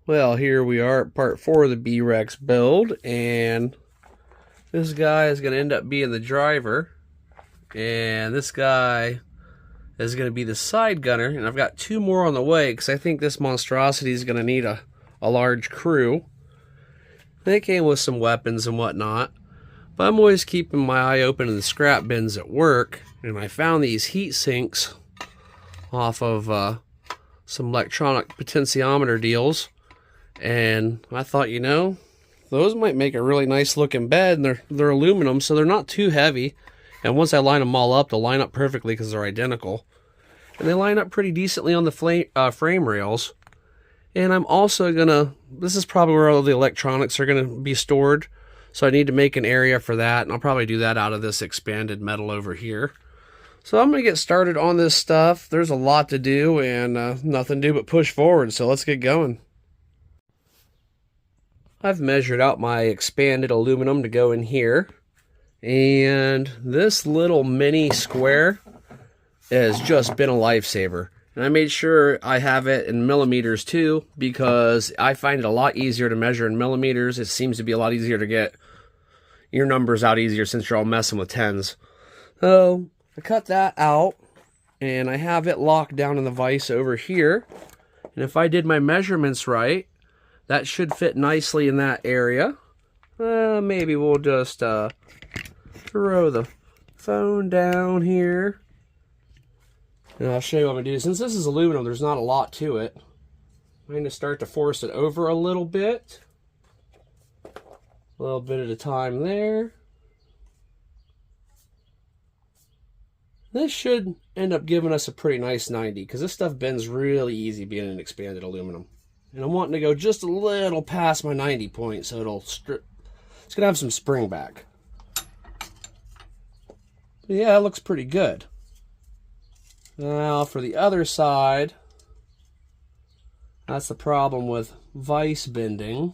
Well, here we are at part 4 of the B-Rex build, and this guy is going to end up being the driver, and this guy is going to be the side gunner, and I've got 2 more on the way because I think this monstrosity is going to need a large crew. They came with some weapons and whatnot, but I'm always keeping my eye open in the scrap bins at work, and I found these heat sinks off of some electronic potentiometer deals. And I thought, you know, those might make a really nice looking bed, and they're aluminum, so they're not too heavy. And once I line them all up, they'll line up perfectly because they're identical. And they line up pretty decently on the frame rails. And I'm also gonna, this is probably where all the electronics are gonna be stored, so I need to make an area for that, and I'll probably do that out of this expanded metal over here. So I'm gonna get started on this stuff. There's a lot to do, and nothing to do but push forward, so let's get going. I've measured out my expanded aluminum to go in here, and this little mini square has just been a lifesaver. And I made sure I have it in millimeters too, because I find it a lot easier to measure in millimeters. It seems to be a lot easier to get your numbers out easier since you're all messing with tens. So I cut that out, and I have it locked down in the vise over here. And if I did my measurements right, that should fit nicely in that area. Maybe we'll just throw the phone down here. And I'll show you what I'm going to do. Since this is aluminum, there's not a lot to it. I'm going to start to force it over a little bit. A little bit at a time there. This should end up giving us a pretty nice 90, because this stuff bends really easy being an expanded aluminum. And I'm wanting to go just a little past my 90 point, so it's going to have some spring back. But yeah, it looks pretty good. Now for the other side, that's the problem with vise bending.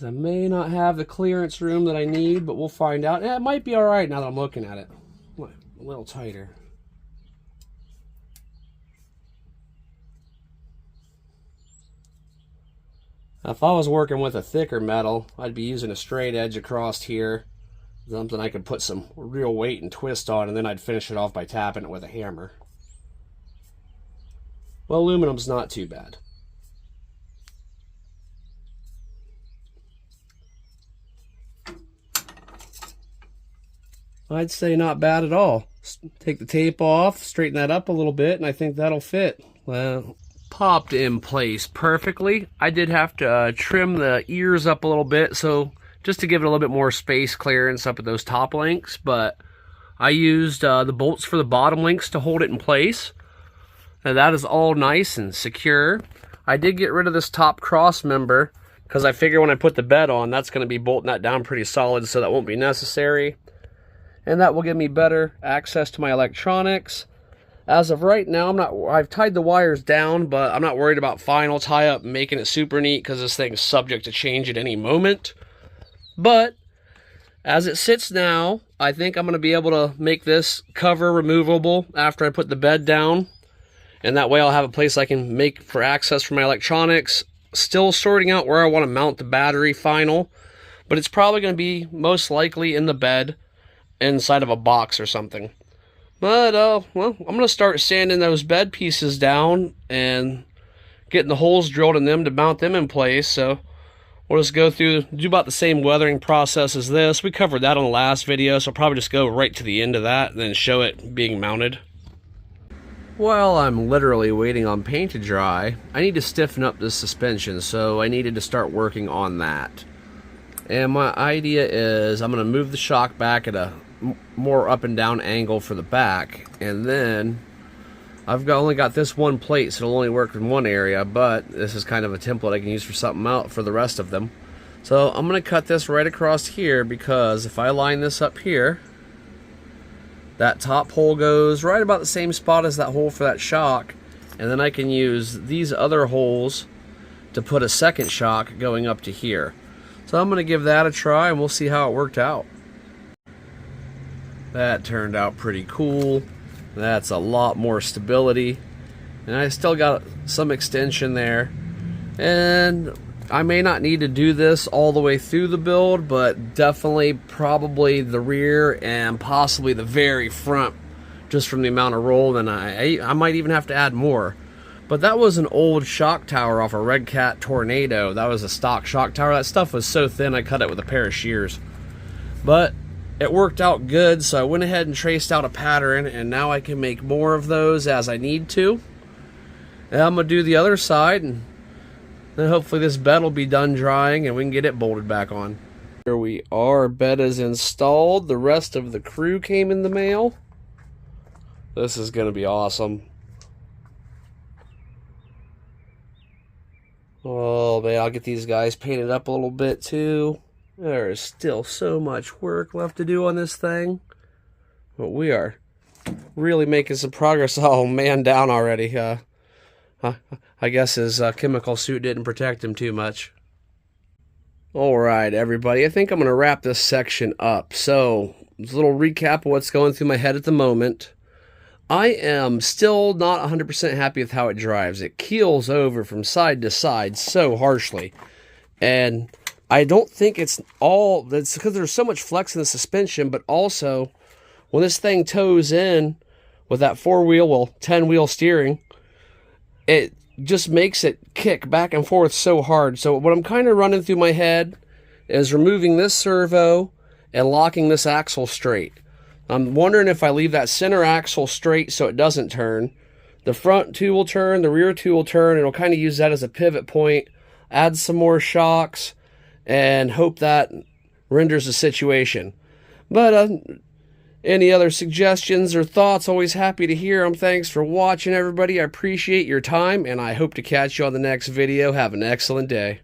I may not have the clearance room that I need, but we'll find out. It might be alright now that I'm looking at it. A little tighter. If I was working with a thicker metal, I'd be using a straight edge across here. Something I could put some real weight and twist on, and then I'd finish it off by tapping it with a hammer. Well, aluminum's not too bad. I'd say not bad at all. Take the tape off, straighten that up a little bit, and I think that'll fit. Well, popped in place perfectly. I did have to trim the ears up a little bit, so just to give it a little bit more space clearance up at those top links, but I used the bolts for the bottom links to hold it in place. Now that is all nice and secure. I did get rid of this top cross member because I figure when I put the bed on, that's going to be bolting that down pretty solid, so that won't be necessary. And that will give me better access to my electronics. As of right now, I've tied the wires down, but I'm not worried about final tie-up making it super neat because this thing's subject to change at any moment. But as it sits now, I think I'm going to be able to make this cover removable after I put the bed down. And that way I'll have a place I can make for access for my electronics. Still sorting out where I want to mount the battery final. But it's probably going to be most likely in the bed, inside of a box or something. But, well, I'm going to start sanding those bed pieces down and getting the holes drilled in them to mount them in place. So we'll just go through, do about the same weathering process as this. We covered that on the last video, so I'll probably just go right to the end of that and then show it being mounted. While I'm literally waiting on paint to dry, I need to stiffen up this suspension, so I needed to start working on that. And my idea is I'm going to move the shock back at a more up and down angle for the back, and then I've only got this one plate, so it'll only work in one area, but this is kind of a template I can use for something else for the rest of them. So I'm going to cut this right across here, because if I line this up here, that top hole goes right about the same spot as that hole for that shock, and then I can use these other holes to put a second shock going up to here. So I'm going to give that a try, and we'll see how it worked out. That turned out pretty cool. That's a lot more stability. And I still got some extension there. And I may not need to do this all the way through the build, but definitely probably the rear and possibly the very front, just from the amount of roll. And I might even have to add more. But that was an old shock tower off a Red Cat Tornado. That was a stock shock tower. That stuff was so thin I cut it with a pair of shears. But it worked out good, so I went ahead and traced out a pattern, and now I can make more of those as I need to. And I'm going to do the other side, and then hopefully this bed will be done drying and we can get it bolted back on. Here we are, bed is installed. The rest of the crew came in the mail. This is going to be awesome. Oh man, I'll get these guys painted up a little bit too. There is still so much work left to do on this thing, but we are really making some progress. Oh, man down already. I guess his chemical suit didn't protect him too much. Alright everybody, I think I'm going to wrap this section up. So, a little recap of what's going through my head at the moment. I am still not 100% happy with how it drives. It keels over from side to side so harshly. And I don't think it's because there's so much flex in the suspension, but also when this thing tows in with that 10-wheel steering, it just makes it kick back and forth so hard. So what I'm kind of running through my head is removing this servo and locking this axle straight. I'm wondering if I leave that center axle straight so it doesn't turn. The front two will turn, the rear two will turn, and I'll kind of use that as a pivot point, add some more shocks, and hope that renders the situation. But any other suggestions or thoughts, always happy to hear them. Thanks for watching, everybody. I appreciate your time, and I hope to catch you on the next video. Have an excellent day.